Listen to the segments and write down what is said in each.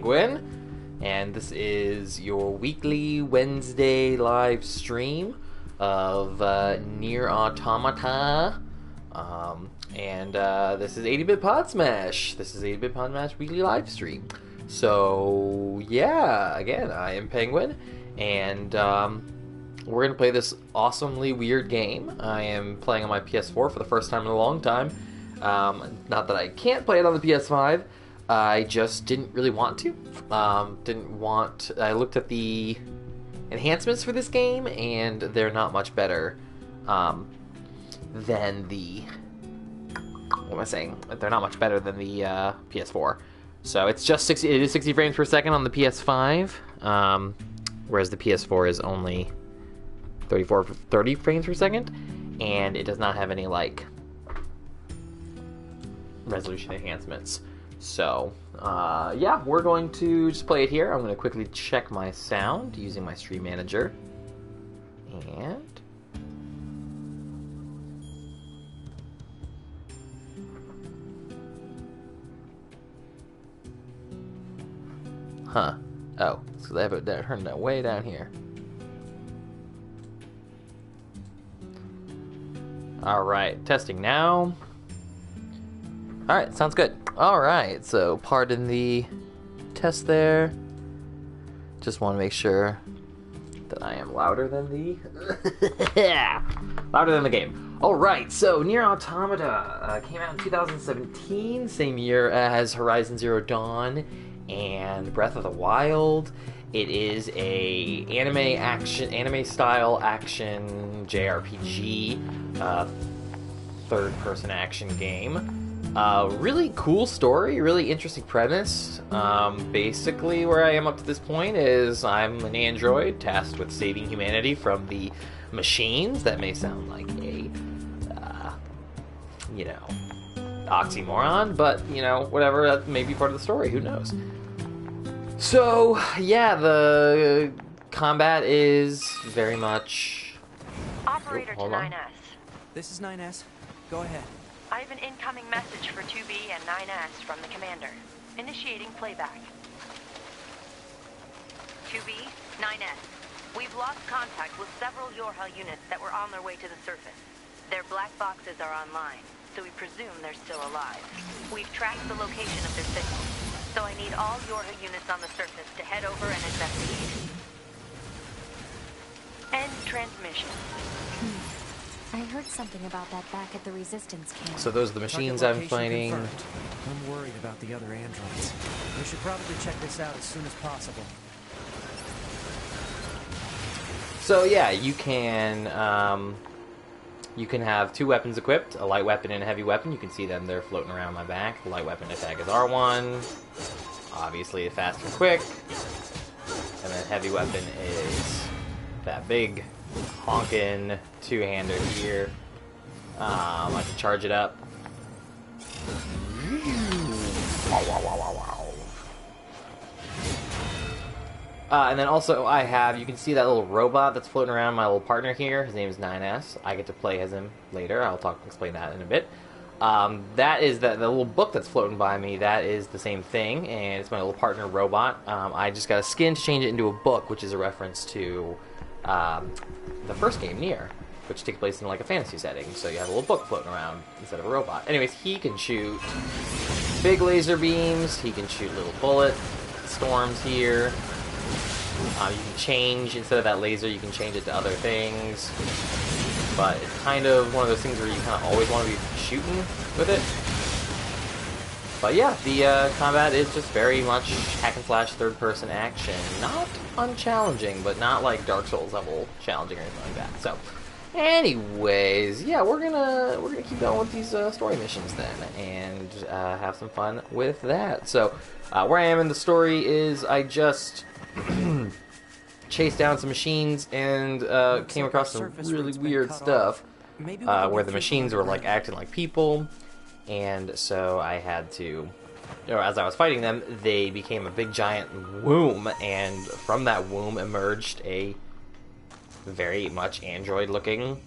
Penguin, and this is your weekly Wednesday live stream of Nier Automata. This is 80-Bit Pod Smash. This is 80-Bit Pod Smash weekly live stream. So, yeah, again, I am Penguin, and we're going to play this awesomely weird game. I am playing on my PS4 for the first time in a long time. Not that I can't play it on the PS5, I just didn't really want to. I looked at the enhancements for this game, and they're not much better than the... What am I saying? They're not much better than the PS4. So it's just it is 60 frames per second on the PS5, whereas the PS4 is only 30 frames per second, and it does not have any, like, resolution enhancements. So, yeah, we're going to just play it here. I'm going to quickly check my sound using my stream manager. And... Huh. Oh, so they have it turned that way down here. Alright, testing now. Alright, sounds good. Alright, so pardon the test there. Just want to make sure that I am louder than the... louder than the game. Alright, so Nier Automata came out in 2017, same year as Horizon Zero Dawn and Breath of the Wild. It is a anime style action JRPG, third-person action game. Really cool story, really interesting premise. Basically, where I am up to this point is I'm an android tasked with saving humanity from the machines. That may sound like a, oxymoron, but, whatever, that may be part of the story, who knows. So, yeah, the combat is very much... Operator to 9S. This is 9S. Go ahead. I have an incoming message for 2B and 9S from the commander. Initiating playback. 2B, 9S. We've lost contact with several Yorha units that were on their way to the surface. Their black boxes are online, so we presume they're still alive. We've tracked the location of their signals, so I need all Yorha units on the surface to head over and investigate. End transmission. I heard something about that back at the resistance camp. So those are the machines I'm fighting. Confirmed. I'm worried about the other androids. We should probably check this out as soon as possible. So yeah, you can have two weapons equipped, a light weapon and a heavy weapon. You can see them, they're floating around my back. The light weapon attack is R1, obviously fast and quick. And then heavy weapon is that big honkin' two-hander here. I can charge it up. And then also I have, you can see that little robot that's floating around, my little partner here. His name is 9S. I get to play as him later. I'll explain that in a bit. That is the little book that's floating by me. That is the same thing, and it's my little partner robot. I just got a skin to change it into a book, which is a reference to the first game, Nier, which takes place in like a fantasy setting. So you have a little book floating around instead of a robot. Anyways, he can shoot big laser beams. He can shoot little bullet storms here. You can change, instead of that laser, you can change it to other things. But it's kind of one of those things where you kind of always want to be shooting with it. But yeah, the combat is just very much hack and slash third-person action. Not unchallenging, but not like Dark Souls level challenging or anything like that. So, anyways, yeah, we're gonna keep going with these story missions then, and have some fun with that. So, where I am in the story is I just chased down some machines and came across some really weird stuff where the machines were like acting like people, and so I had to, as I was fighting them, they became a big giant womb, and from that womb emerged a very much android looking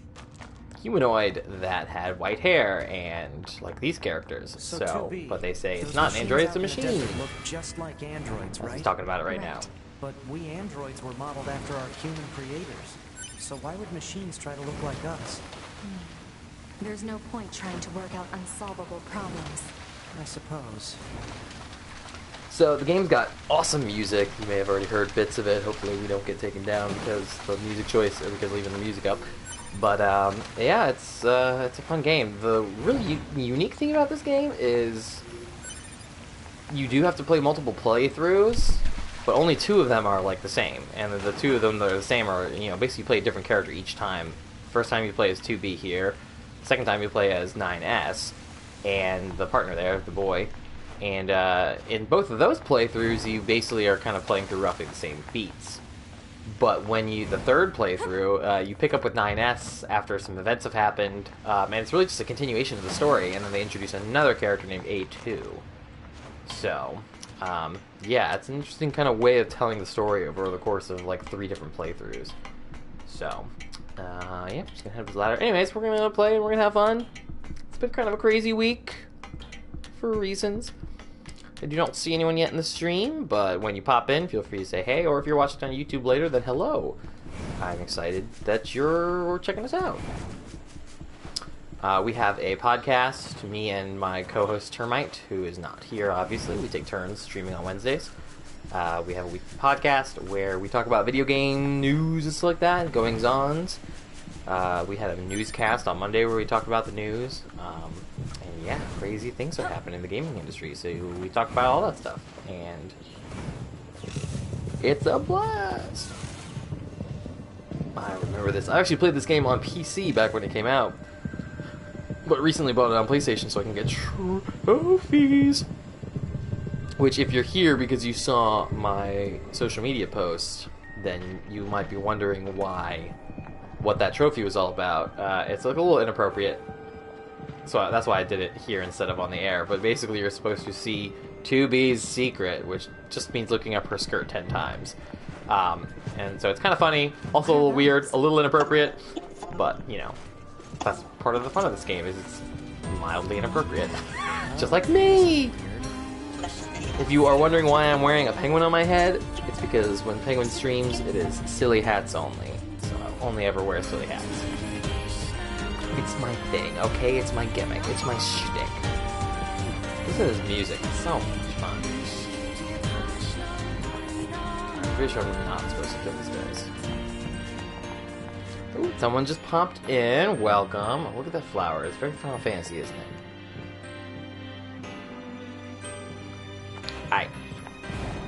humanoid that had white hair and like these characters. So, So, 2B, but they say it's those not an machines android, it's out a in the machine. desert look just like androids, right? He's talking about it right now. Correct. But we androids were modeled after our human creators. So why would machines try to look like us? There's no point trying to work out unsolvable problems. I suppose. So the game's got awesome music. You may have already heard bits of it. Hopefully we don't get taken down because the music choice or because leaving the music up. But yeah, it's a fun game. The really unique thing about this game is you do have to play multiple playthroughs, but only 2 of them are like the same. And the 2 of them that are the same are, you know, basically you play a different character each time. First time you play as 2B here. Second time you play as 9S and the partner there, the boy. And in both of those playthroughs, you basically are kind of playing through roughly the same beats. But when the third playthrough, you pick up with 9S after some events have happened, and it's really just a continuation of the story, and then they introduce another character named A2. So, yeah, it's an interesting kind of way of telling the story over the course of like 3 different playthroughs. So, yeah, just gonna head up this ladder. Anyways, we're gonna play and we're gonna have fun. It's been kind of a crazy week for reasons. I do not see anyone yet in the stream, but when you pop in, feel free to say hey, or if you're watching on YouTube later, then hello. I'm excited that you're checking us out. We have a podcast, me and my co-host Termite, who is not here, obviously. We take turns streaming on Wednesdays. We have a weekly podcast where we talk about video game news and stuff like that, goings-ons. We had a newscast on Monday where we talked about the news. And yeah, crazy things are happening in the gaming industry, so we talk about all that stuff. And it's a blast! I remember this. I actually played this game on PC back when it came out, but recently bought it on PlayStation so I can get trophies. Which, if you're here because you saw my social media post, then you might be wondering what that trophy was all about. It's like a little inappropriate, so that's why I did it here instead of on the air. But basically, you're supposed to see 2B's secret, which just means looking up her skirt 10 times. And so it's kind of funny, also a little weird, a little inappropriate, but, you know, that's part of the fun of this game, is it's mildly inappropriate. Just like me! If you are wondering why I'm wearing a penguin on my head, it's because when Penguin streams, it is silly hats only. So I only ever wear silly hats. It's my thing, okay? It's my gimmick. It's my shtick. Listen to this music. It's so much fun. I'm pretty sure I'm not supposed to kill these guys. Ooh, someone just popped in. Welcome. Look at that flower. It's very Final Fantasy, isn't it? Alright.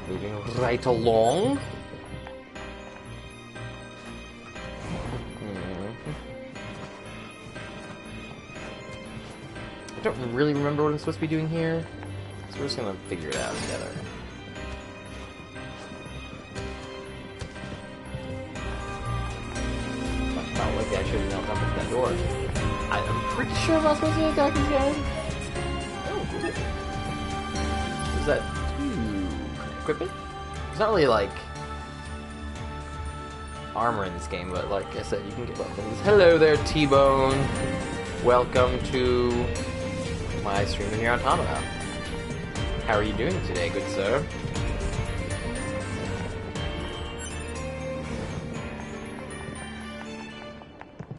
Moving right along. I don't really remember what I'm supposed to be doing here, so we're just gonna figure it out together. Oh, look, I should have knelt up at that door. I'm pretty sure I'm not supposed to attack these guys. Oh, is that equipment? There's not really, like, armor in this game, but like I said, you can get weapons. Hello there, T-Bone. Welcome to my stream in Nier Automata. How are you doing today, good sir?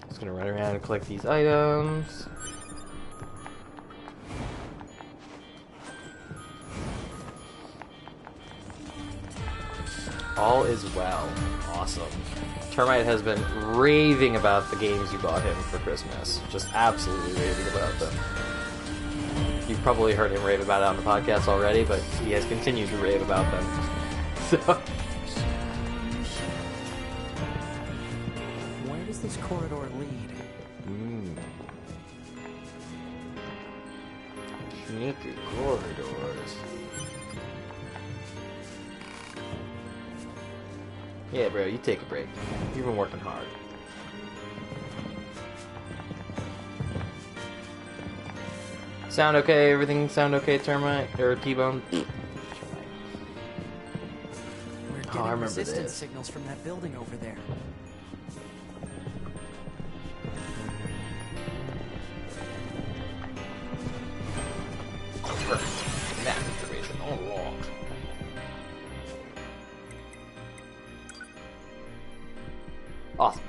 Just gonna run around and collect these items. All is well. Awesome. Termite has been raving about the games you bought him for Christmas. Just absolutely raving about them. You've probably heard him rave about it on the podcast already, but he has continued to rave about them. So, Where does this corridor lead? Sneaky corridors. Yeah, bro, you take a break. You've been working hard. Sound okay? Everything sound okay, Termite? Or T-Bone? We're getting I remember resistance this. signals from that building over there. Awesome.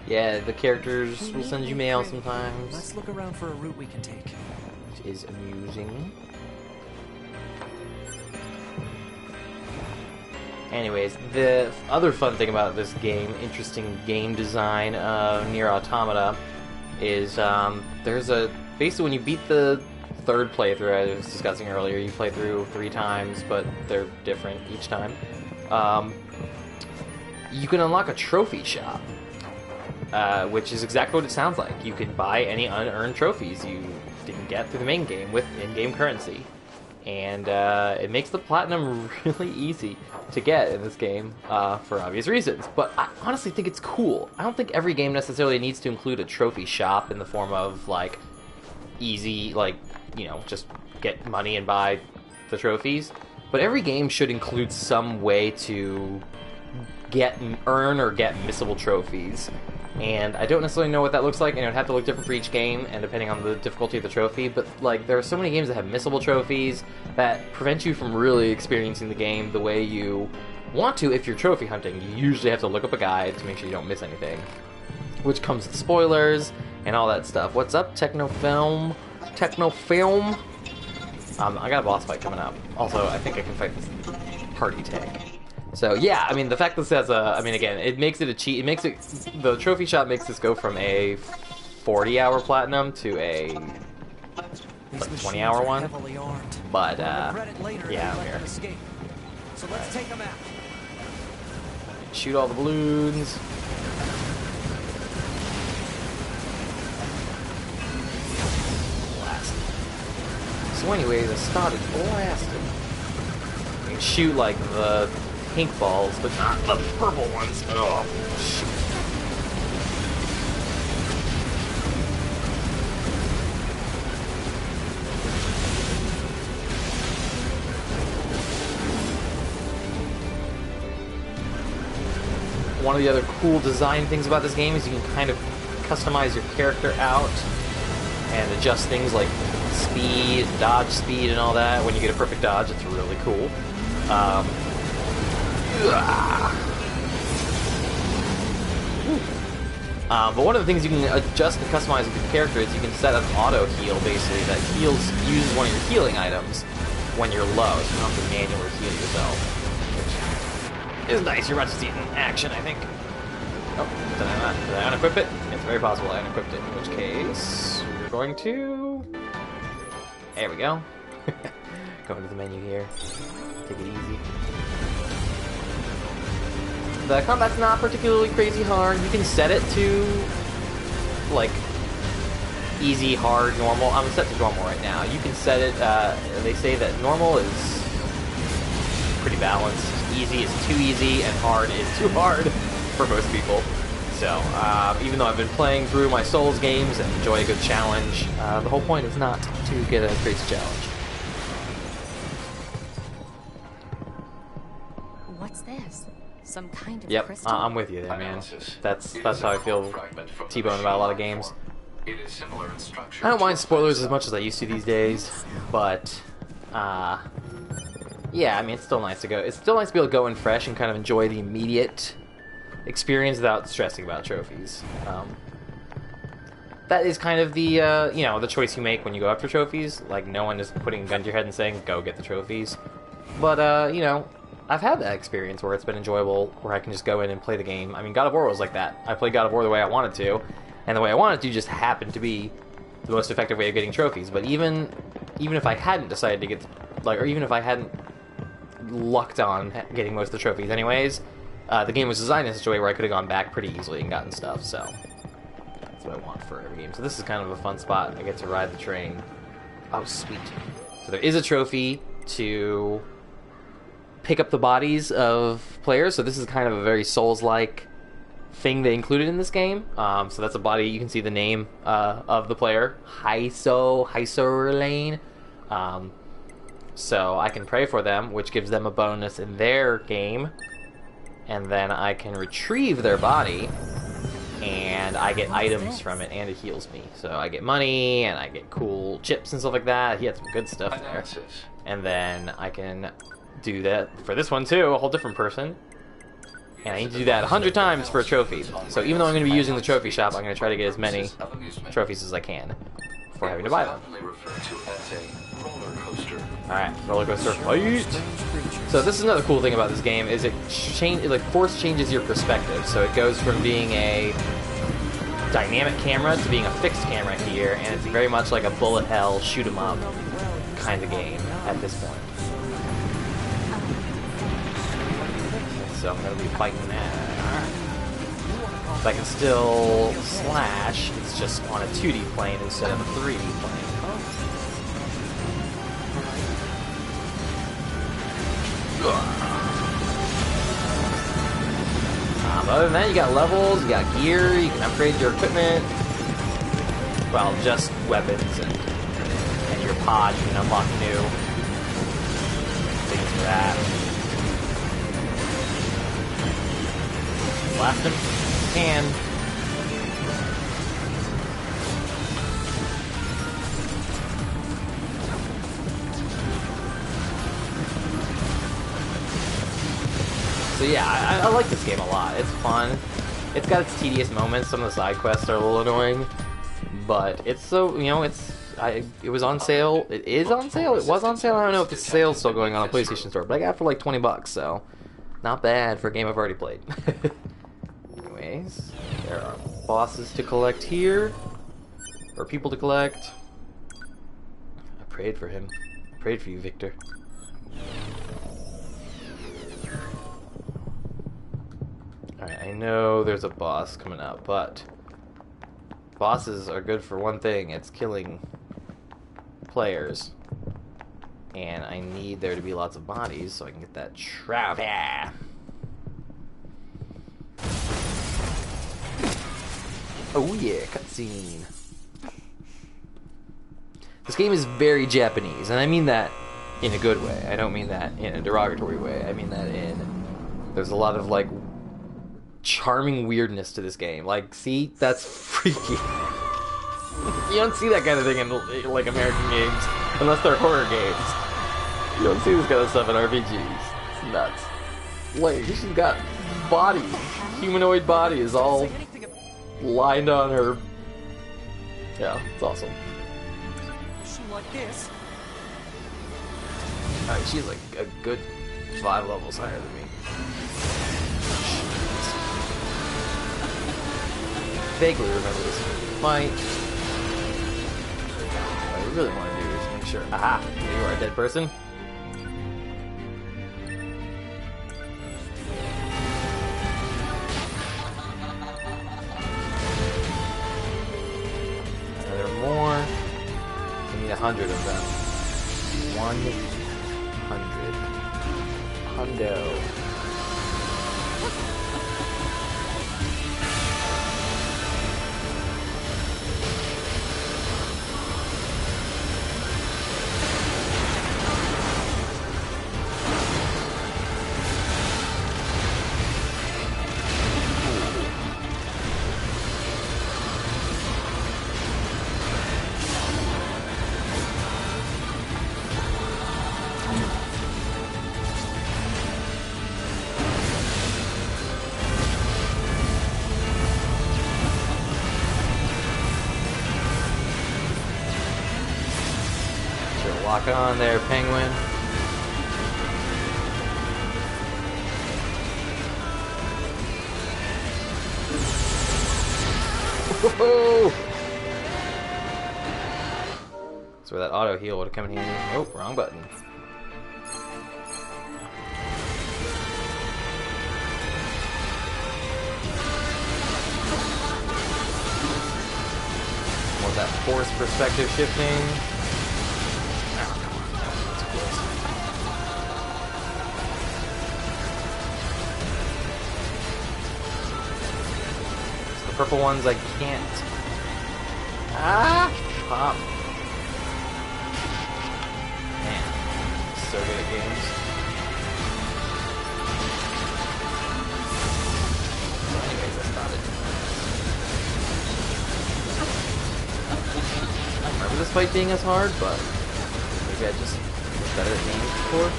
Yeah, the characters will send you mail sometimes. Let's look around for a route we can take. Which is amusing. Anyways, the other fun thing about this game, interesting game design of Nier Automata, is there's a... Basically, when you beat the third playthrough I was discussing earlier, you play through 3 times, but they're different each time. You can unlock a trophy shop, which is exactly what it sounds like. You can buy any unearned trophies you didn't get through the main game with in-game currency. And it makes the platinum really easy to get in this game for obvious reasons. But I honestly think it's cool. I don't think every game necessarily needs to include a trophy shop in the form of, like, easy, like, you know, just get money and buy the trophies. But every game should include some way to earn or get missable trophies. And I don't necessarily know what that looks like, and it would have to look different for each game, and depending on the difficulty of the trophy, but, like, there are so many games that have missable trophies that prevent you from really experiencing the game the way you want to if you're trophy hunting. You usually have to look up a guide to make sure you don't miss anything, which comes with spoilers and all that stuff. What's up, Technofilm? Technofilm? I got a boss fight coming up. Also, I think I can fight this party tank. So yeah, I mean, the fact that this has a, I mean, again, it makes it a cheat. It makes it, the trophy shop makes this go from a 40-hour platinum to a like 20-hour one. But yeah, I'm here. So let's take them out. Shoot all the balloons. Blast. So anyways, I started blasting. You can shoot like the pink balls, but not the purple ones. Oh, shoot. One of the other cool design things about this game is you can kind of customize your character out and adjust things like speed, dodge speed, and all that. When you get a perfect dodge, it's really cool. But one of the things you can adjust and customize with your character is you can set up auto heal, basically, that uses one of your healing items when you're low, so you don't have to manually heal yourself, which is nice. You're about to see it in action, I think. Oh, did I unequip it? It's very possible I unequipped it, in which case we're going to... There we go. Go into the menu here. Take it easy. The combat's not particularly crazy hard. You can set it to, like, easy, hard, normal. I'm set to normal right now. You can set it, they say that normal is pretty balanced. Easy is too easy, and hard is too hard for most people. So, even though I've been playing through my Souls games and enjoy a good challenge, the whole point is not to get a crazy challenge. What's this? Some kind of Yep, crystal? I'm with you there, man. That's how I feel T-Bone about a lot of games. I don't mind spoilers as much as I used to these days, but yeah, I mean, it's still nice to go. It's still nice to be able to go in fresh and kind of enjoy the immediate experience without stressing about trophies. That is kind of the you know, the choice you make when you go after trophies. Like, no one is putting a gun to your head and saying, "Go get the trophies." But you know, I've had that experience where it's been enjoyable, where I can just go in and play the game. I mean, God of War was like that. I played God of War the way I wanted to, and the way I wanted to just happened to be the most effective way of getting trophies. But even if I hadn't decided to get, like, or even if I hadn't lucked on getting most of the trophies anyways, the game was designed in such a way where I could have gone back pretty easily and gotten stuff, so that's what I want for every game. So this is kind of a fun spot. I get to ride the train. Oh, sweet. So there is a trophy to pick up the bodies of players, so this is kind of a very Souls-like thing they included in this game. So that's a body. You can see the name of the player, Hysorlane. So I can pray for them, which gives them a bonus in their game, and then I can retrieve their body and I get items from it, and it heals me. So I get money, and I get cool chips and stuff like that. He had some good stuff there. And then I can do that for this one too, a whole different person. And I need to do that 100 times for a trophy. So even though I'm going to be using the trophy shop, I'm going to try to get as many trophies as I can before having to buy them. Alright, roller coaster fight! So this is another cool thing about this game, is it force changes your perspective. So it goes from being a dynamic camera to being a fixed camera here, and it's very much like a bullet hell, shoot 'em up kind of game at this point. So I'm going to be fighting that. So I can still slash, it's just on a 2D plane instead of a 3D plane. Other than that, you got levels, you got gear, you can upgrade your equipment. Well, just weapons and your pod, you can unlock new things for that. Blast him. Can. So yeah, I like this game a lot. It's fun. It's got its tedious moments. Some of the side quests are a little annoying, but it's so, you know, it was on sale. It is on sale. It was on sale. I don't know if the sale's still going on PlayStation Store, but I got it for like $20, so not bad for a game I've already played. Anyways, there are bosses to collect here, or people to collect. I prayed for him. I prayed for you, Victor. Alright, I know there's a boss coming up, but bosses are good for one thing. It's killing players. And I need there to be lots of bodies so I can get that trap. Yeah. Oh yeah, cutscene. This game is very Japanese, and I mean that in a good way. I don't mean that in a derogatory way. I mean that in... There's a lot of, like, charming weirdness to this game. Like, see? That's freaky. You don't see that kind of thing in, like, American games, unless they're horror games. You don't see this kind of stuff in RPGs. It's nuts. Like, she's got body. Humanoid body is all lined on her. Yeah, it's awesome. She like this? Alright, she's like a good 5 levels higher than me. Vaguely remember this fight. What I really want to do is make sure. Aha! You are a dead person. More. We need 100 of them. 100. Hundo. Lock on there, penguin. Whoa! That's where that auto heal would have come in handy. Oh, wrong button. More of that force perspective shifting. Purple ones I can't. Ah! Pop. Man, so good at games. Anyways, that's about it. this fight being as hard, but maybe I just was better at games before.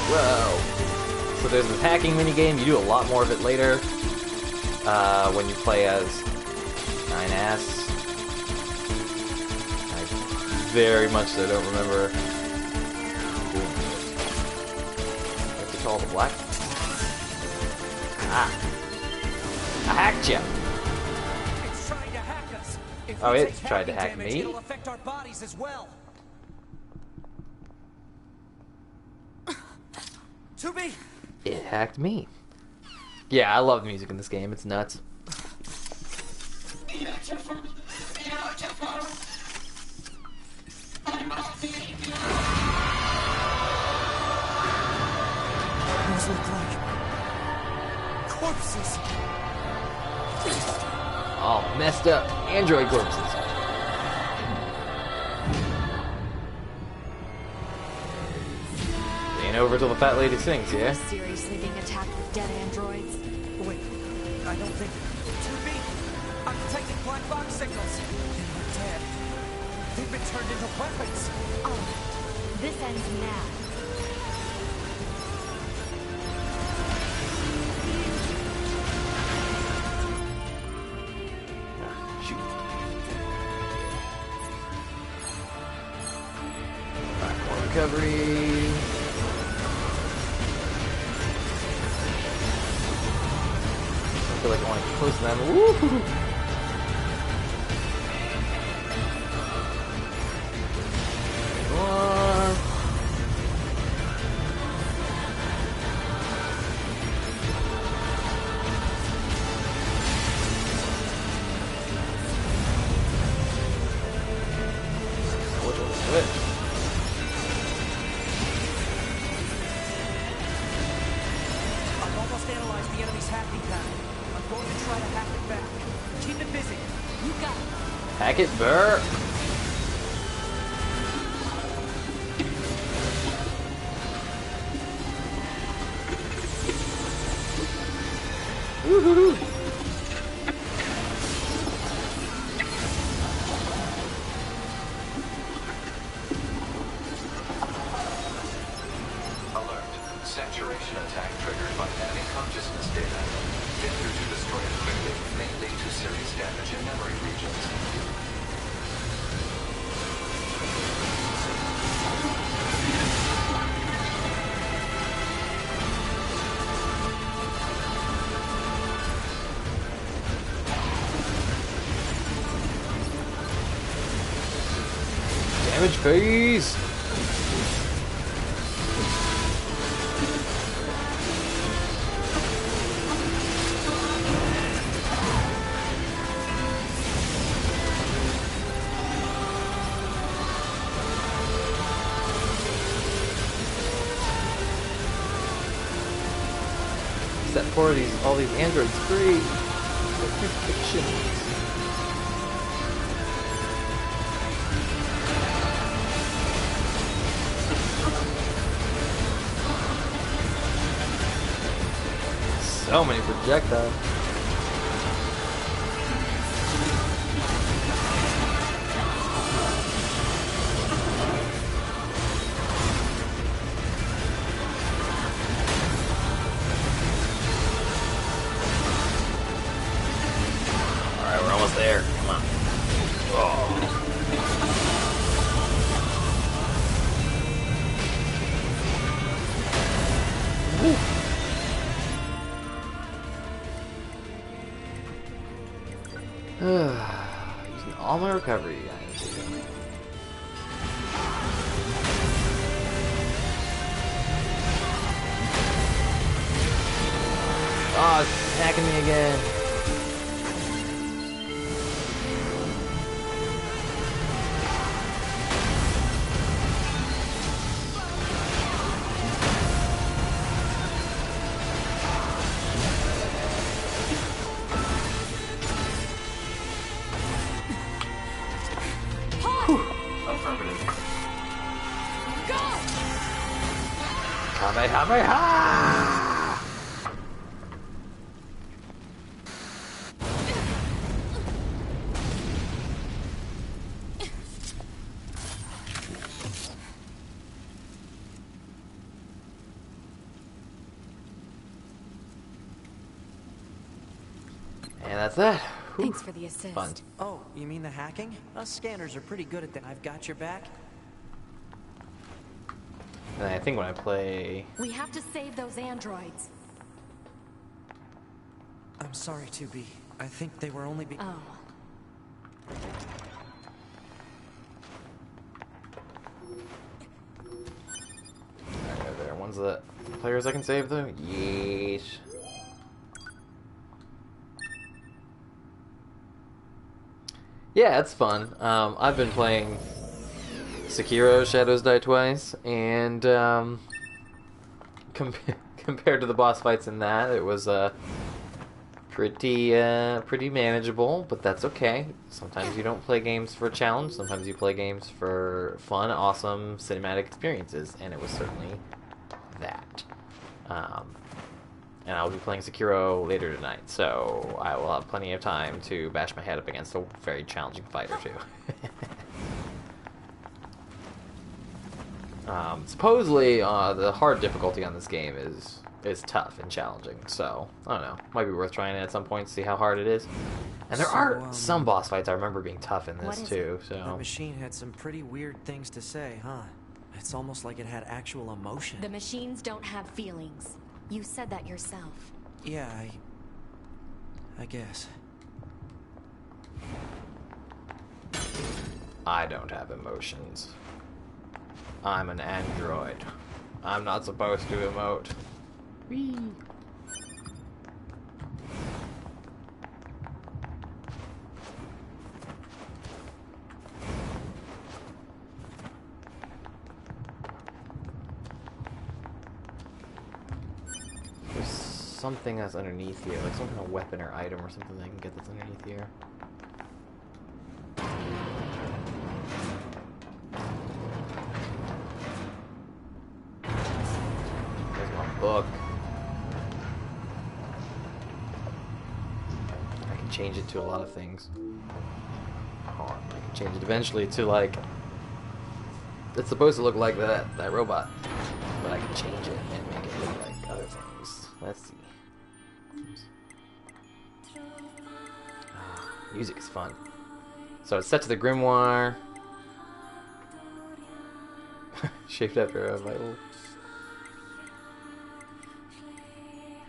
Whoa. So there's an attacking minigame. You do a lot more of it later when you play as 9S. I very much so don't remember doing it. What's it called? The black? Ah. I hacked you. It's trying to hack us. If Oh, we it's take tried to hacking hack damage, me? It'll affect our bodies as well. To be. It hacked me. Yeah, I love the music in this game. It's nuts. Those look like corpses. All messed up android corpses. Ain't over till the fat lady sings, yeah? Seriously being attacked with dead androids? Wait, I don't think. To be. I'm detecting black box signals. They're dead. They've been turned into weapons. Oh, this ends now. Shoot. Alright, more recovery. I feel like I want to get close to them. Woo! More. Which one is which? I've almost analyzed the enemy's hacking pattern. I'm going to try to hack it back. Keep it busy. You got it. Hack it, burr! Woohoo! Alert. Saturation attack triggered by enemy consciousness data. Failure to destroy it quickly may lead to serious damage in memory regions. Damage phase! Set four of these, all these androids free. Fiction. So many projectiles. Alright, we're almost there. Come on. Oh. Using all my recovery items again. Oh, it's attacking me again. Affirmative. Kamehameha! And that's that. Whew. Thanks for the assist. Fun. Oh, you mean the hacking? Us scanners are pretty good at that. I've got your back. And I think when I play... We have to save those androids. I'm sorry, 2B. I think they were only Oh. Are there ones that players I can save though? Yeesh. Yeah, it's fun. I've been playing Sekiro Shadows Die Twice, and compared to the boss fights in that, it was pretty manageable, but that's okay. Sometimes you don't play games for a challenge, sometimes you play games for fun, awesome cinematic experiences, and it was certainly that. And I'll be playing Sekiro later tonight, so I will have plenty of time to bash my head up against a very challenging fight or two. Supposedly, the hard difficulty on this game is tough and challenging, so I don't know. Might be worth trying it at some point to see how hard it is. And there are some boss fights I remember being tough in this too. So the machine had some pretty weird things to say, huh? It's almost like it had actual emotion. The machines don't have feelings. You said that yourself. Yeah, I guess. I don't have emotions. I'm an android. I'm not supposed to emote. Whee! There's something that's underneath here, like some kind of weapon or item or something that I can get that's underneath here. There's my book. I can change it to a lot of things. Oh, I can change it eventually to like... It's supposed to look like that robot. But I can change it and make it look like other things. Let's see. Oops. Music is fun. So it's set to the grimoire. Shaped after a vital.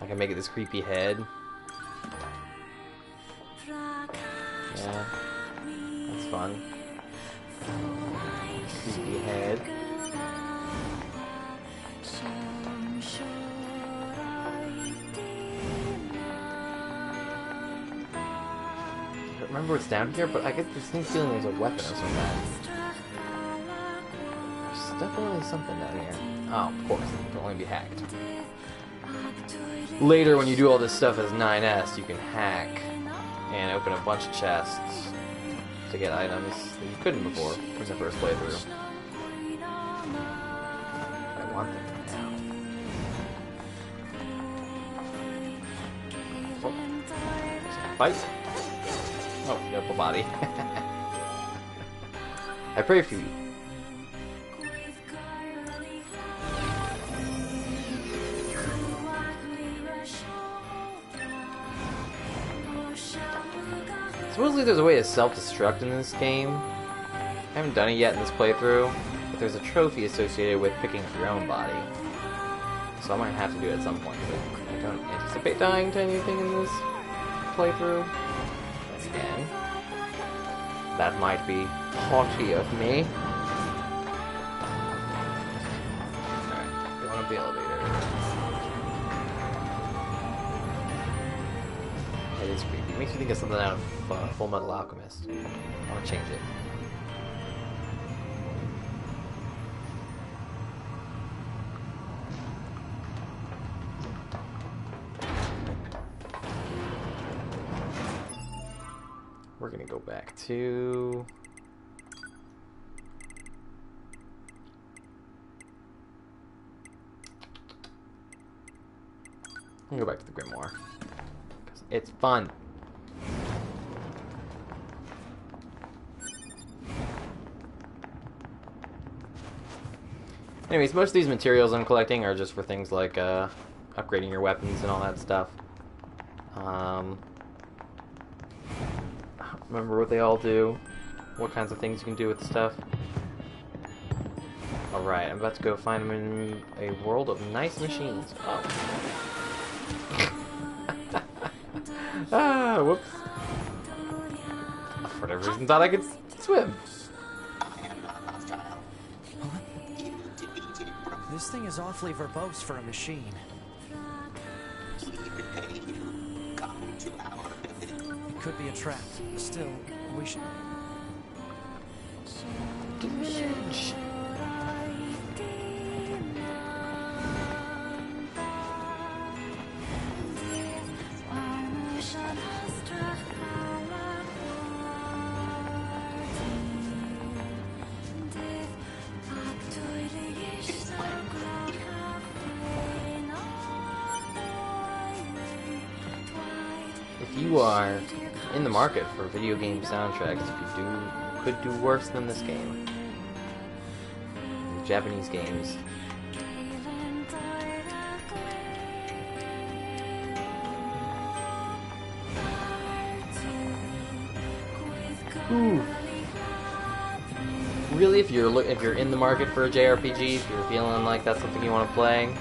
I can make it this creepy head. Yeah. That's fun. Creepy head. I don't remember what's down here, but I get this thing feeling there's a weapon of some kind. There's definitely something down here. Oh, of course, it can only be hacked. Later, when you do all this stuff as 9S, you can hack and open a bunch of chests to get items that you couldn't before from the first playthrough. I want them now. Oh. Fight! Oh, yep, a body. I pray for you. Supposedly there's a way to self-destruct in this game. I haven't done it yet in this playthrough, but there's a trophy associated with picking up your own body. So I might have to do it at some point, but I don't anticipate dying to anything in this playthrough. And again, that might be haughty of me. Alright, going up the elevator. It is creepy. It makes me think of something out of Full Metal Alchemist. I want to change it. We're gonna go back to I'll go back to the Grimoire. 'Cause it's fun. Anyways, most of these materials I'm collecting are just for things like upgrading your weapons and all that stuff. I don't remember what they all do. What kinds of things you can do with the stuff. Alright, I'm about to go find them in a world of nice machines. Oh. Ah, whoops. For whatever reason, thought I could swim. This thing is awfully verbose for a machine. It could be a trap. Still, we should... Diminish. If you are in the market for video game soundtracks, you could do worse than this game. Japanese games. Ooh. Really, if you're in the market for a JRPG, if you're feeling like that's something you want to play,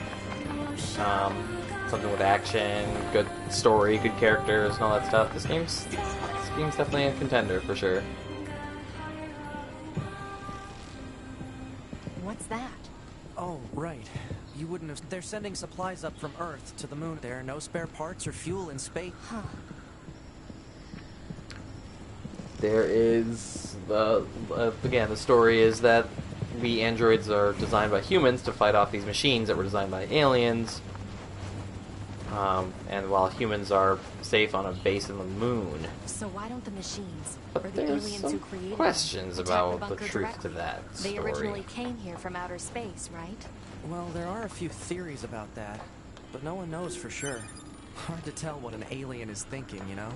something with action, good story, good characters, and all that stuff, this game's definitely a contender for sure. What's that? Oh, right. You wouldn't have... They're sending supplies up from Earth to the moon. There are no spare parts or fuel in space. Huh. There is, again, the story is that we androids are designed by humans to fight off these machines that were designed by aliens. And while humans are safe on a base in the moon. So why don't the machines, But or the there's aliens some who created questions them, about attack the bunker truth directly? to that They story. originally came here from outer space, right? Well, there are a few theories about that, but no one knows for sure. Hard to tell what an alien is thinking, you know?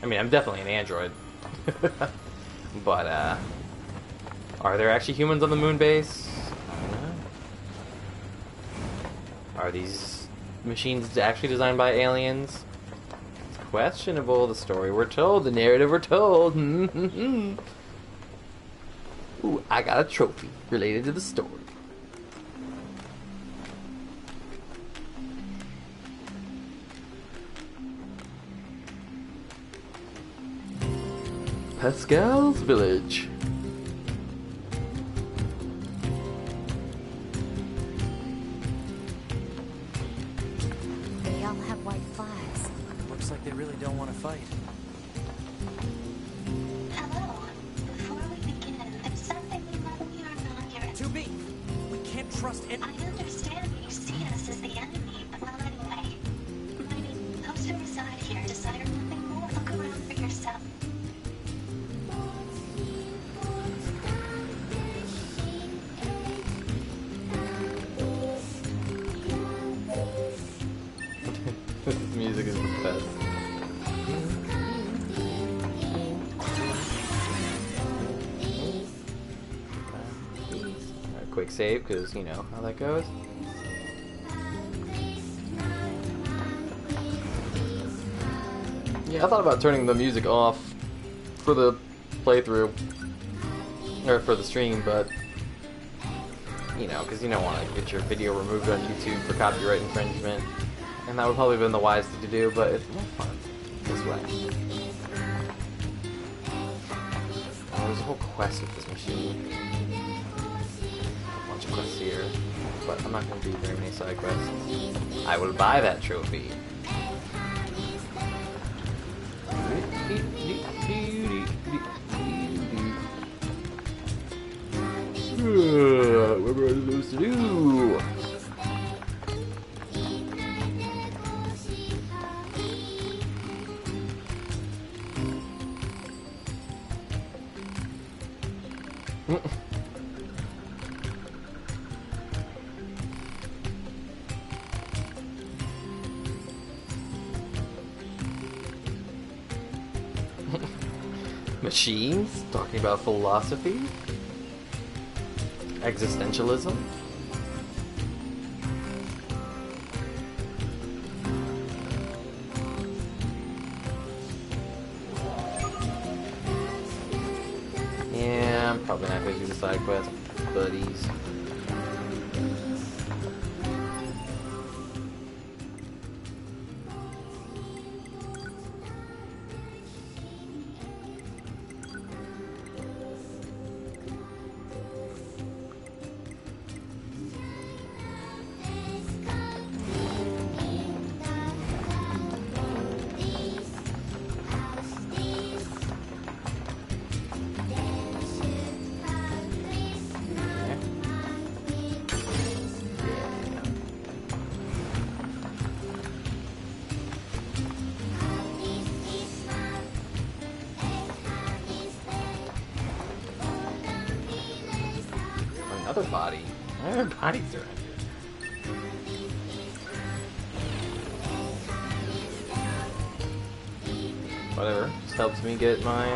I mean, I'm definitely an android. But, are there actually humans on the moon base? I don't know. Are these machines actually designed by aliens? It's questionable, the story we're told, the narrative we're told. Ooh, I got a trophy related to the story. Pascal's village. They all have white flags. Looks like they really don't want to fight. Hello. Before we begin, there's something we are not here. 2B! We can't trust any... I understand you see us as the enemy, but well, anyway. Maybe those who reside here desire nothing more. Look around for yourself. This music is the best. Alright, quick save, because you know how that goes. Yeah, I thought about turning the music off for the playthrough, or for the stream, but you know, because you don't want to get your video removed on YouTube for copyright infringement. And that would probably have been the wise thing to do, but it's more fun this way. Oh, there's a whole quest with this machine. A bunch of quests here, but I'm not going to do very many side quests. I will buy that trophy. What am I supposed to do? Machines? Talking about philosophy? Existentialism? Yeah, I'm probably not going to do the side quest, buddies. Another body. Why are bodies around here? Whatever. Just helps me get my,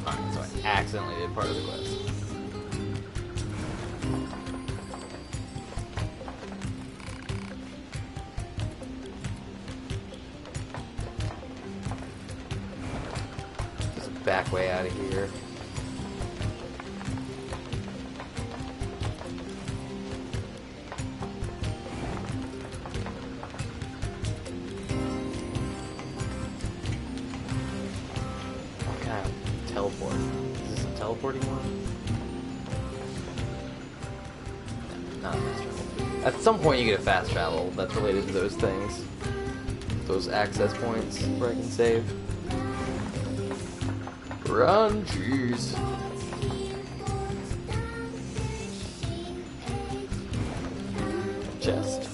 Alright, so I accidentally did part of the quest. There's a back way out of here. What kind of teleport? Is this a teleporting one? No, not fast travel. At some point you get a fast travel that's related to those things. Those access points where I can save. Run, jeez. Chest.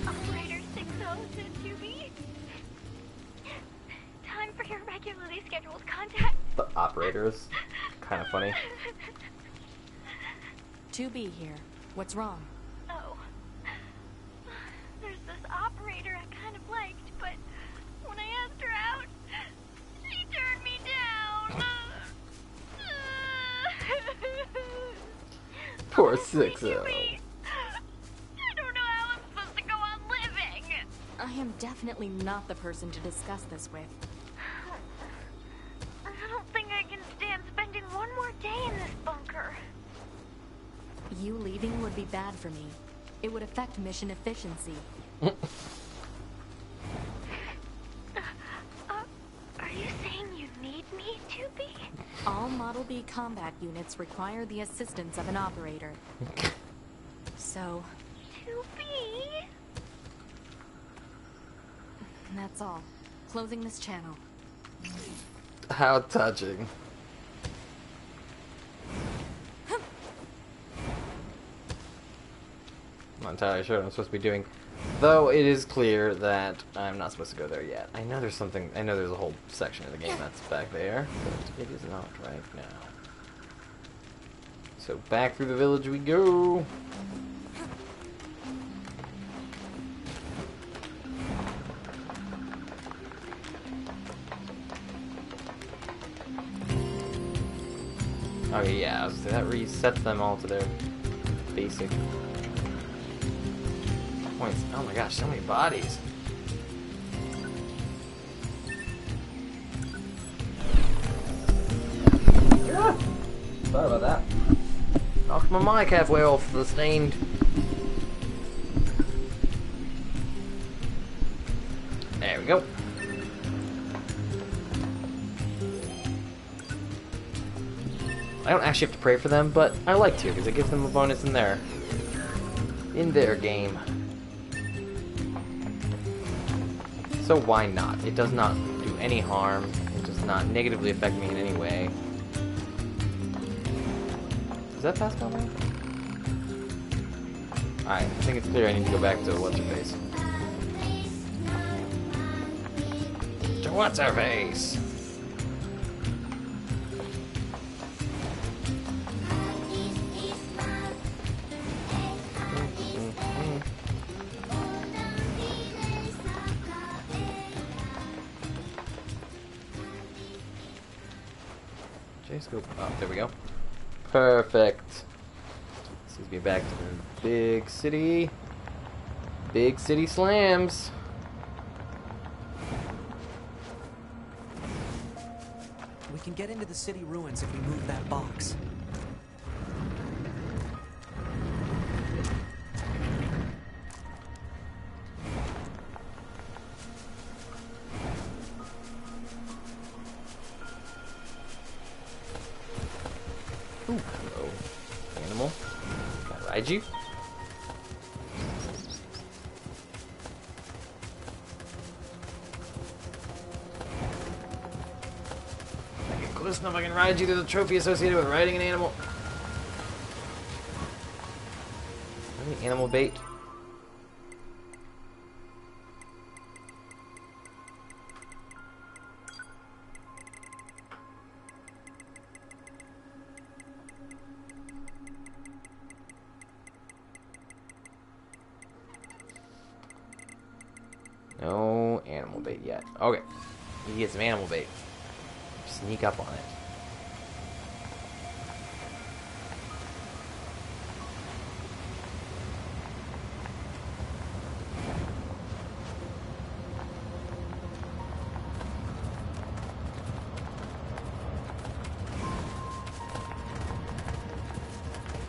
Operator 6002B. Time for your regularly scheduled contact. The operator is kind of funny. 2B here. What's wrong? Oh. There's this operator I kind of liked, but when I asked her out, she turned me down. Poor 60. I don't know how I'm supposed to go on living. I am definitely not the person to discuss this with. I don't think I can stand spending one more day in this bunker. You leaving would be bad for me. It would affect mission efficiency. Are you saying you need me to be? All Model B combat units require the assistance of an operator. So, To be? that's all. Closing this channel. How touching. I'm not entirely sure what I'm supposed to be doing. Though it is clear that I'm not supposed to go there yet. I know there's something, I know there's a whole section of the game that's back there, but it is not right now. So back through the village we go. Okay, yeah, so that resets them all to their basic points. Oh my gosh, so many bodies. Yeah. Sorry about that. Knocked my mic halfway off the stand. There we go. I don't actually have to pray for them, but I like to because it gives them a bonus in their game. So why not? It does not do any harm. It does not negatively affect me in any way. Is that fast combat? Alright, I think it's clear I need to go back to what's-her-face. To what's-her-face? J-scope. Oh, there we go. Perfect. This leads me back to the big city. Big city slams. We can get into the city ruins if we move that box. Ooh, hello. Animal. Can I ride you? I get close enough, I can ride you. There's a trophy associated with riding an animal. Any animal bait? No animal bait yet. Okay. You get some animal bait. Sneak up on it.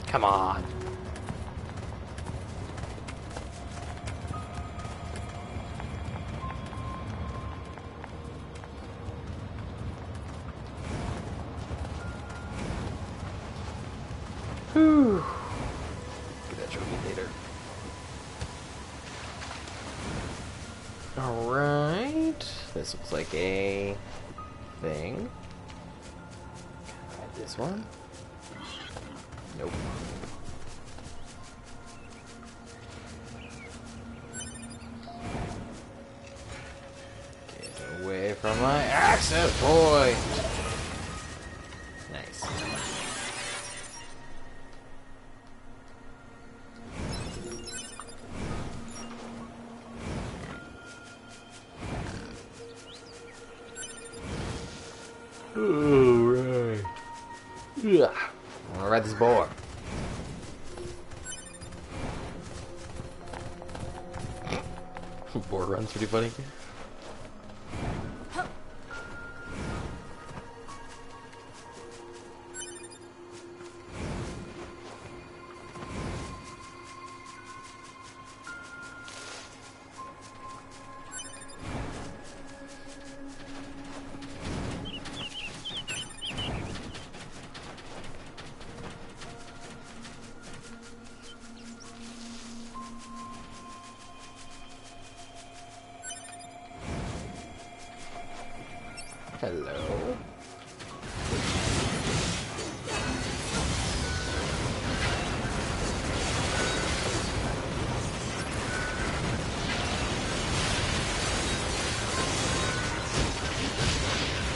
Come on. Whew. Get that trophy later. Alright. This looks like a thing. Try this one. Nope. Get away from my access point! Nice. Alright. Yeah. I'm gonna ride this boar. Boar runs pretty funny. Hello.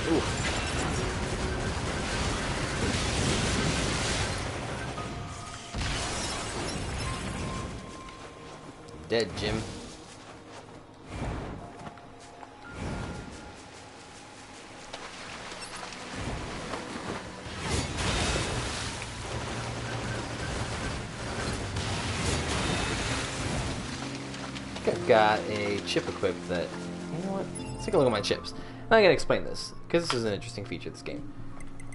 Ooh. Dead, Jim. I've got a chip equipped that, you know what, let's take a look at my chips. Now I gotta explain this, because this is an interesting feature of this game.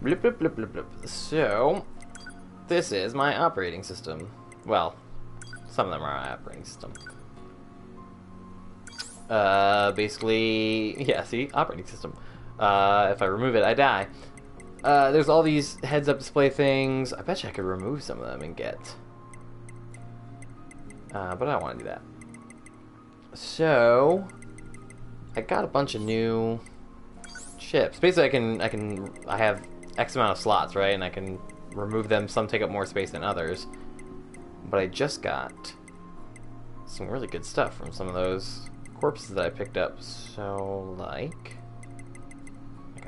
Blip, blip, blip, blip, blip. So, this is my operating system. Well, some of them are my operating system. Basically, yeah, see, operating system. If I remove it, I die. There's all these heads-up display things. I bet you I could remove some of them and get. But I don't want to do that. So, I got a bunch of new ships. Basically, I have X amount of slots, right? And I can remove them. Some take up more space than others. But I just got some really good stuff from some of those corpses that I picked up. So, like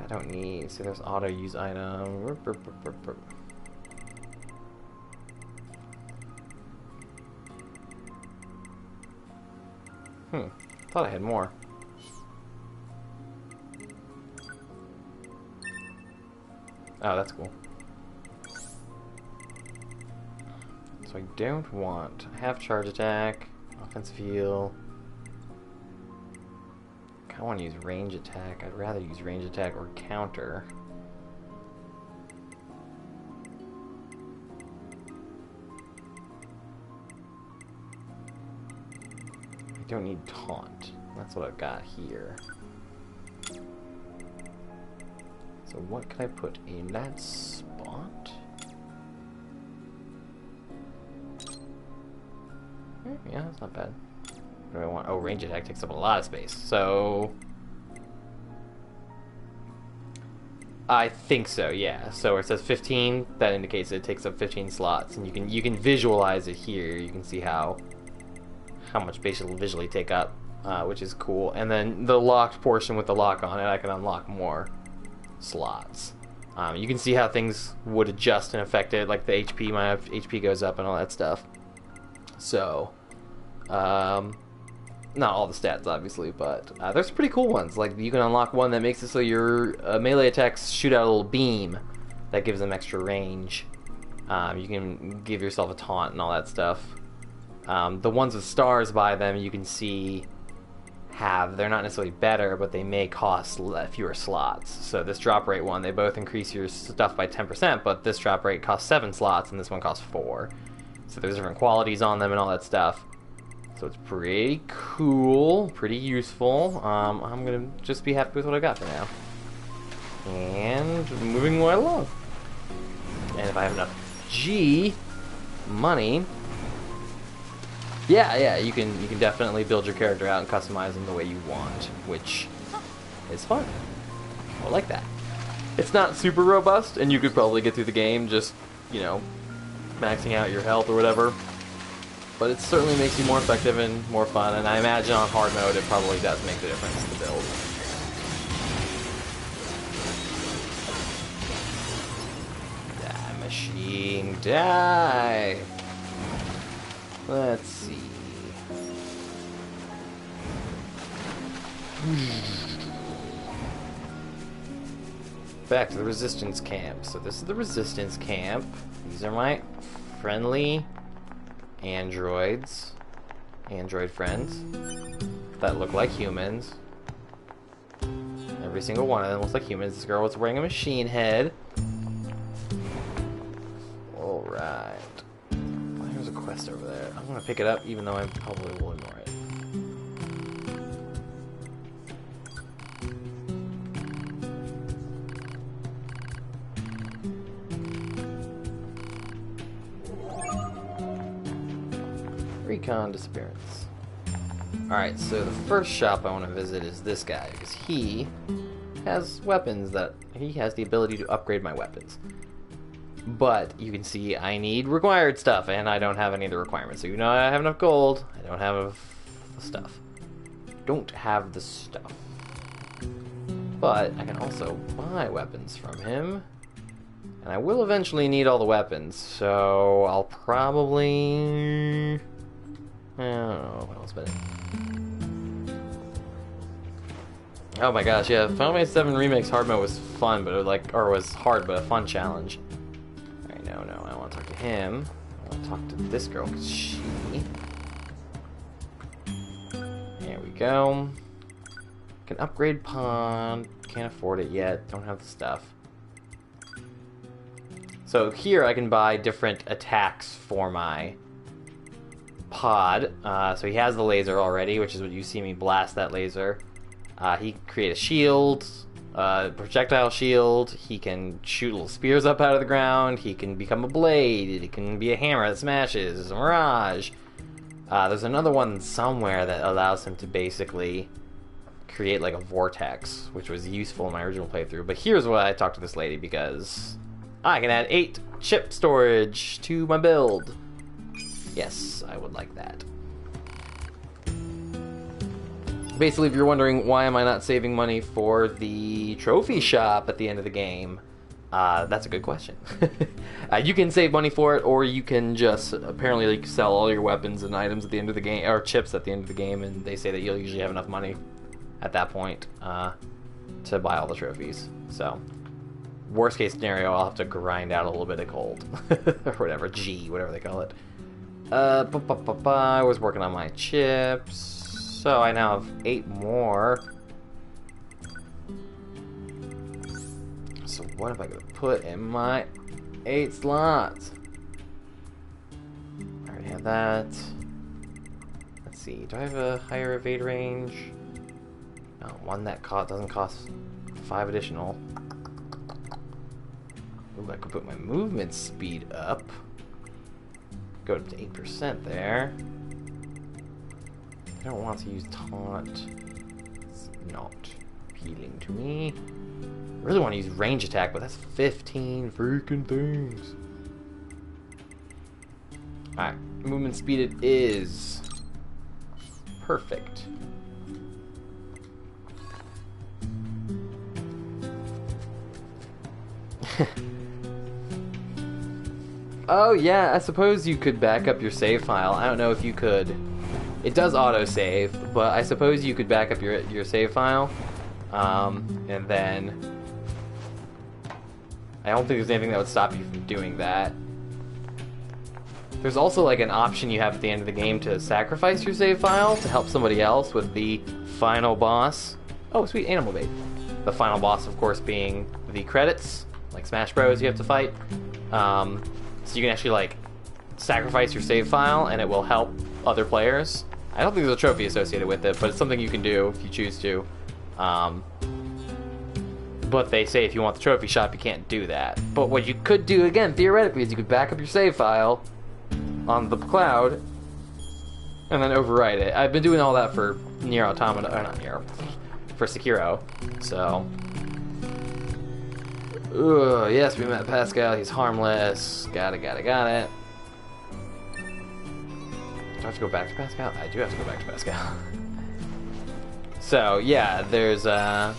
I don't need... See, there's auto use item. Thought I had more. Oh, that's cool. So I don't want... I have charge attack, offensive heal. I want to use range attack. I'd rather use range attack or counter. I don't need taunt. That's what I've got here. So what can I put in that spot? Yeah, that's not bad. What do I want? Oh, range attack takes up a lot of space. So I think so, yeah. So where it says 15, that indicates it takes up 15 slots, and you can visualize it here. You can see how much space it'll visually take up, which is cool. And then the locked portion with the lock on it, I can unlock more slots. You can see how things would adjust and affect it, like the HP, my HP goes up and all that stuff. So, not all the stats, obviously, but there's pretty cool ones. Like, you can unlock one that makes it so your melee attacks shoot out a little beam that gives them extra range. You can give yourself a taunt and all that stuff. The ones with stars by them, you can see they're not necessarily better, but they may cost fewer slots. So this drop rate one, they both increase your stuff by 10%, but this drop rate costs 7 slots and this one costs 4. So there's different qualities on them and all that stuff. So it's pretty cool, pretty useful. I'm gonna just be happy with what I got for now. And moving right along. And if I have enough G money, yeah, you can definitely build your character out and customize them the way you want, which is fun. I like that. It's not super robust, and you could probably get through the game just, you know, maxing out your health or whatever. But it certainly makes you more effective and more fun, and I imagine on hard mode it probably does make the difference in the build. Die, machine, die! Let's see. Back to the Resistance camp. So this is the Resistance camp. These are my friendly androids. Android friends. That look like humans. Every single one of them looks like humans. This girl was wearing a machine head. Alright. There's a quest over there. I'm gonna pick it up even though I probably will ignore it. Recon disappearance. Alright, so the first shop I want to visit is this guy, because he has weapons that... he has the ability to upgrade my weapons. But you can see I need required stuff, and I don't have any of the requirements. So you know I have enough gold, I don't have the stuff. Don't have the stuff. But I can also buy weapons from him. And I will eventually need all the weapons, so I'll probably... I don't know what else, but... Oh my gosh, yeah, Final Fantasy 7 Remake's hard mode was fun, but it was hard, but a fun challenge. Alright, no, I don't want to talk to him. I want to talk to this girl, because she... There we go. Can upgrade pawn. Can't afford it yet. Don't have the stuff. So here I can buy different attacks for my pod. So he has the laser already, which is what you see me blast that laser. He can create a shield, projectile shield. He can shoot little spears up out of the ground. He can become a blade. It can be a hammer that smashes. A mirage. There's another one somewhere that allows him to basically create like a vortex, which was useful in my original playthrough. But here's what I talked to this lady, because I can add 8 chip storage to my build. Yes, I would like that. Basically, if you're wondering why am I not saving money for the trophy shop at the end of the game, that's a good question. You can save money for it, or you can just apparently like sell all your weapons and items at the end of the game, or chips at the end of the game, and they say that you'll usually have enough money at that point to buy all the trophies. So, worst case scenario, I'll have to grind out a little bit of gold or whatever, whatever they call it. I was working on my chips, so I now have 8 more. So what am I going to put in my 8 slots? I already have that. Let's see, do I have a higher evade range? No, one that doesn't cost 5 additional. Ooh, I could put my movement speed up. Go up to 8% there. I don't want to use taunt. It's not appealing to me. I really want to use range attack, but that's 15 freaking things. Alright, movement speed it is. Perfect. Oh yeah, I suppose you could back up your save file. I don't know if you could. It does auto-save, but I suppose you could back up your save file. And then I don't think there's anything that would stop you from doing that. There's also like an option you have at the end of the game to sacrifice your save file to help somebody else with the final boss. Oh, sweet, animal bait. The final boss, of course, being the credits, like Smash Bros. You have to fight. So you can actually like sacrifice your save file, and it will help other players. I don't think there's a trophy associated with it, but it's something you can do if you choose to. But they say if you want the trophy shop, you can't do that. But what you could do, again, theoretically, is you could back up your save file on the cloud and then overwrite it. I've been doing all that for Nier Automata, or not Nier, for Sekiro. So, yes, we met Pascal. He's harmless. Got it. Do I have to go back to Pascal? I do have to go back to Pascal. So, yeah, there's, that's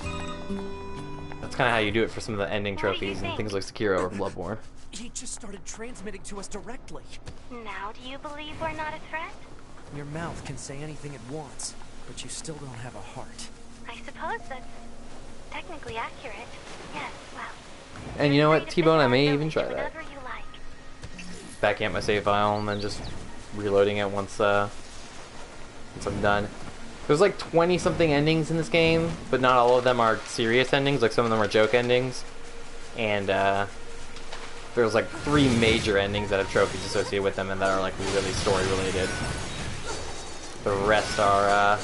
kind of how you do it for some of the ending trophies and things like Sekiro or Bloodborne. He just started transmitting to us directly. Now do you believe we're not a threat? Your mouth can say anything it wants, but you still don't have a heart. I suppose that's technically accurate. Yes, well. And you know what, T-Bone, I may even try that. Whatever you like. Backing up my save file and then just reloading it once I'm done. There's like 20-something endings in this game, but not all of them are serious endings. Like some of them are joke endings. And there's like 3 major endings that have trophies associated with them and that are like really story related. The rest are,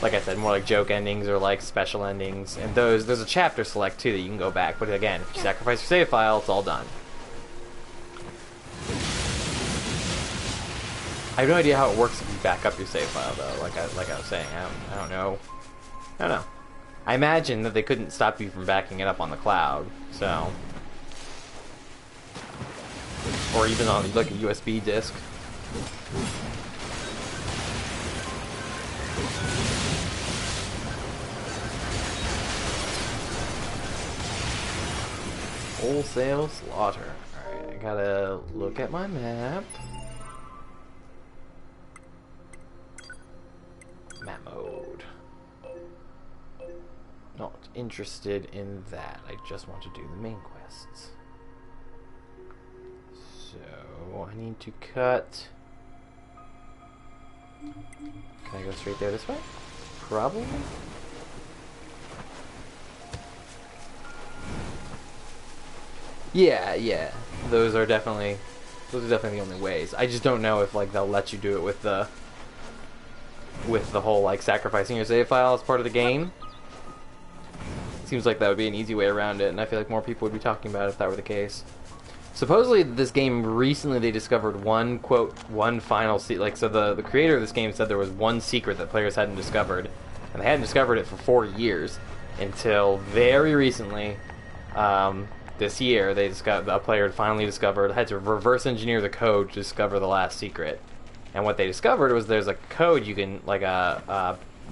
like I said, more like joke endings or like special endings. And there's a chapter select too that you can go back. But again, if you sacrifice your save file, it's all done. I have no idea how it works if you back up your save file though. Like I was saying, I don't know. I imagine that they couldn't stop you from backing it up on the cloud, so, or even on like a USB disk. Wholesale slaughter. Alright, I gotta look at my map. Map mode. Not interested in that. I just want to do the main quests. So, I need to cut. Can I go straight there this way? Probably. Yeah. Those are definitely the only ways. I just don't know if like they'll let you do it with the whole like sacrificing your save file as part of the game. Seems like that would be an easy way around it, and I feel like more people would be talking about it if that were the case. supposedly this game recently they discovered one quote one final like so the creator of this game said there was one secret that players hadn't discovered, and they hadn't discovered it for 4 years until very recently. This year they a player had finally discovered, had to reverse engineer the code to discover the last secret. And what they discovered was there's a code you can, like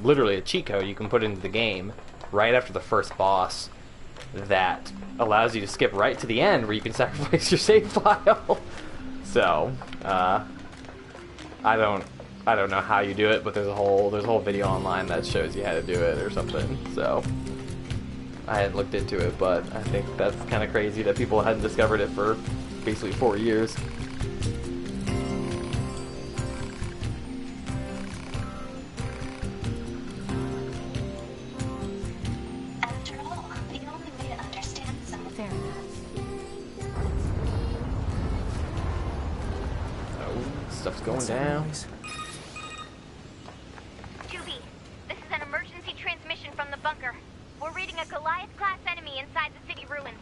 literally a cheat code you can put into the game right after the first boss that allows you to skip right to the end where you can sacrifice your save file. So, I don't know how you do it, but there's a whole video online that shows you how to do it or something. So, I hadn't looked into it, but I think that's kind of crazy that people hadn't discovered it for basically 4 years. Stuff's going down. 2B, this is an emergency transmission from the bunker. We're reading a Goliath-class enemy inside the city ruins.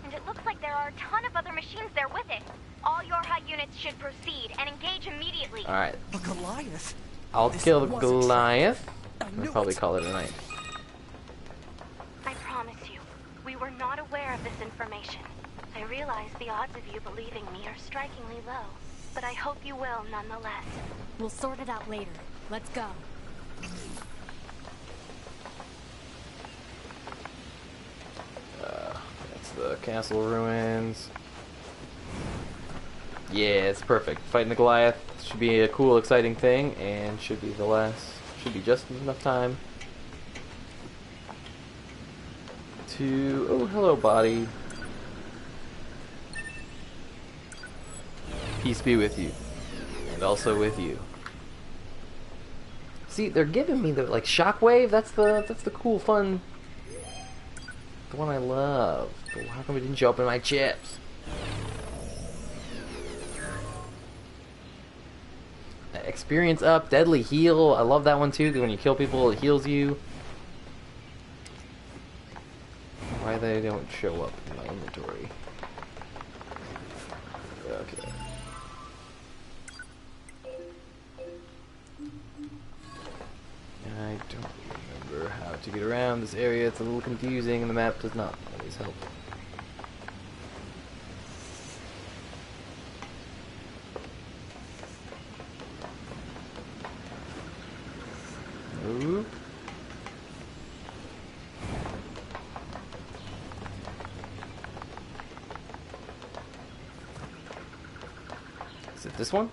And it looks like there are a ton of other machines there with it. All Yorha units should proceed and engage immediately. Alright. A Goliath? I'll kill the Goliath. I We'll probably call it a night. I promise you, we were not aware of this information. I realize the odds of you believing me are strikingly low. But I hope you will, nonetheless. We'll sort it out later. Let's go. That's the castle ruins. Yeah, it's perfect. Fighting the Goliath should be a cool, exciting thing, and should be just enough time to... Oh, hello, body. Peace be with you, and also with you. See, they're giving me the like shockwave. That's the cool, fun, the one I love. But how come it didn't show up in my chips? Experience up, deadly heal. I love that one too. Because when you kill people, it heals you. Why they don't show up in my inventory? Okay. I don't remember how to get around this area. It's a little confusing and the map does not always help. Ooh. Is it this one?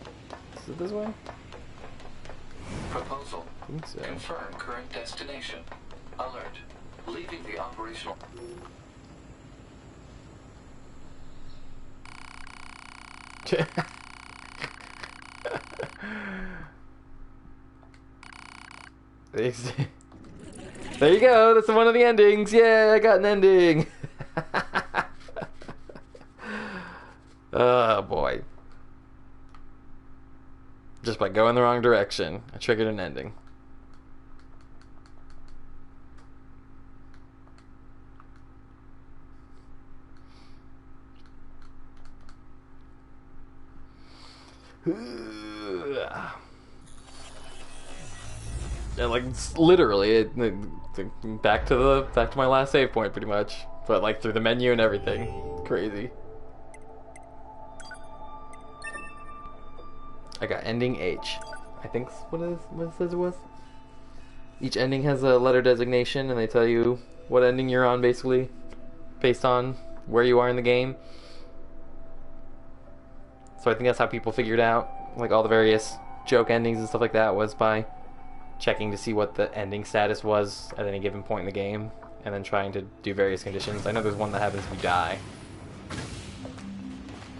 Is it this way? Proposal. I think so. Confirm current destination. Alert. Leaving the operational... There you go, that's one of the endings. Yeah, I got an ending. Oh boy. Just by going the wrong direction, I triggered an ending. Yeah, like literally, back to my last save point, pretty much. But like through the menu and everything, crazy. I got ending H. I think what it says it was. Each ending has a letter designation, and they tell you what ending you're on, basically, based on where you are in the game. So I think that's how people figured out, like, all the various joke endings and stuff like that, was by checking to see what the ending status was at any given point in the game, and then trying to do various conditions. I know there's one that happens if you die.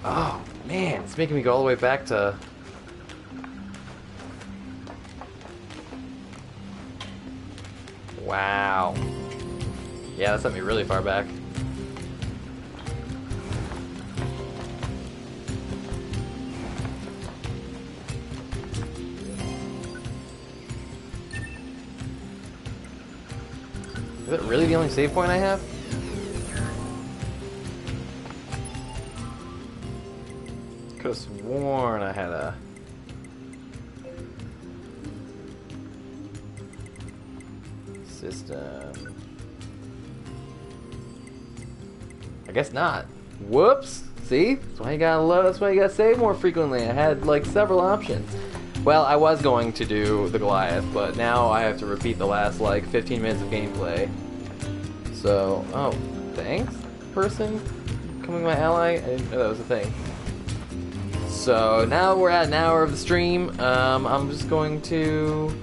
Oh, man, it's making me go all the way back to... Wow. Yeah, that sent me really far back. Is that really the only save point I have? Could have sworn I had a... system. I guess not. Whoops. See? That's why you gotta save more frequently. I had like several options. Well, I was going to do the Goliath, but now I have to repeat the last like 15 minutes of gameplay. So, oh, thanks, person becoming my ally. I didn't know that was a thing. So now we're at an hour of the stream. I'm just going to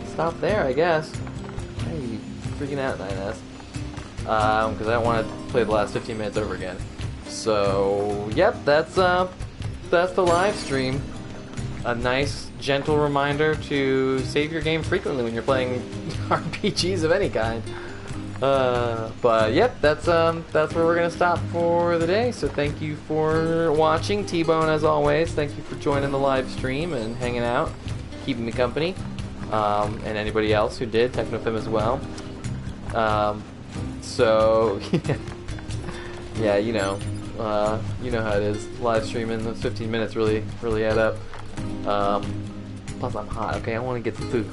stop there, I guess. Why are you freaking out, 9S? Because I don't want to play the last 15 minutes over again. So, yep, that's the live stream. A nice, gentle reminder to save your game frequently when you're playing RPGs of any kind. But yep, that's where we're gonna stop for the day. So thank you for watching, T-Bone, as always. Thank you for joining the live stream and hanging out, keeping me company, and anybody else who did, Technofim as well. So yeah, you know how it is. Live streaming, those 15 minutes really add up. Plus I'm hot. Okay, I want to get some food.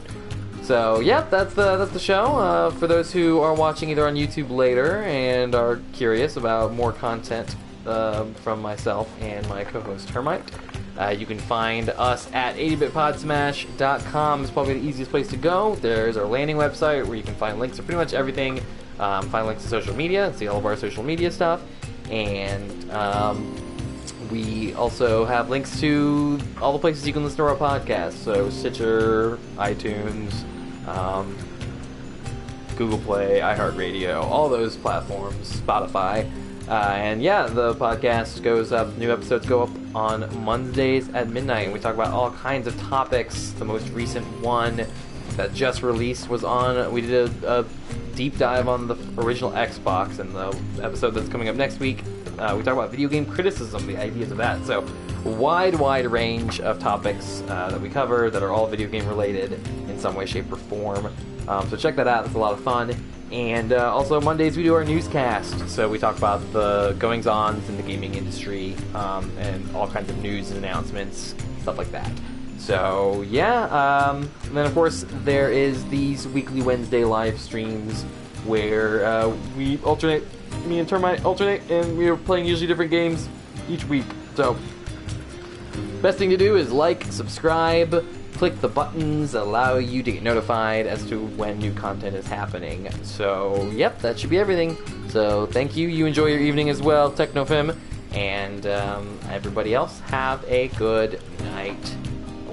So yeah, that's the show. For those who are watching either on YouTube later and are curious about more content from myself and my co-host Termite, you can find us at 80bitpodsmash.com. It's probably the easiest place to go. There's our landing website where you can find links to pretty much everything. Find links to social media, see all of our social media stuff, and we also have links to all the places you can listen to our podcast. So Stitcher, iTunes, Google Play, iHeartRadio, all those platforms, Spotify. And yeah, the podcast goes up, new episodes go up on Mondays at midnight, and we talk about all kinds of topics. The most recent one that just released was we did a deep dive on the original Xbox, and the episode that's coming up next week, we talk about video game criticism, the ideas of that. So, wide range of topics that we cover that are all video game related in some way, shape, or form. So check that out, it's a lot of fun. And also Mondays we do our newscast, so we talk about the goings-ons in the gaming industry, and all kinds of news and announcements, stuff like that. So yeah, and then of course there is these weekly Wednesday live streams where we alternate, me and Termite alternate, and we are playing usually different games each week. So best thing to do is like, subscribe, click the buttons that allow you to get notified as to when new content is happening. So yep, that should be everything. So thank you, you enjoy your evening as well, Technofim, and everybody else have a good night,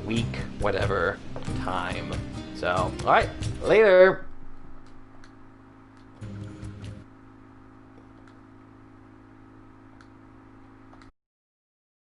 week, whatever time. So, alright, later!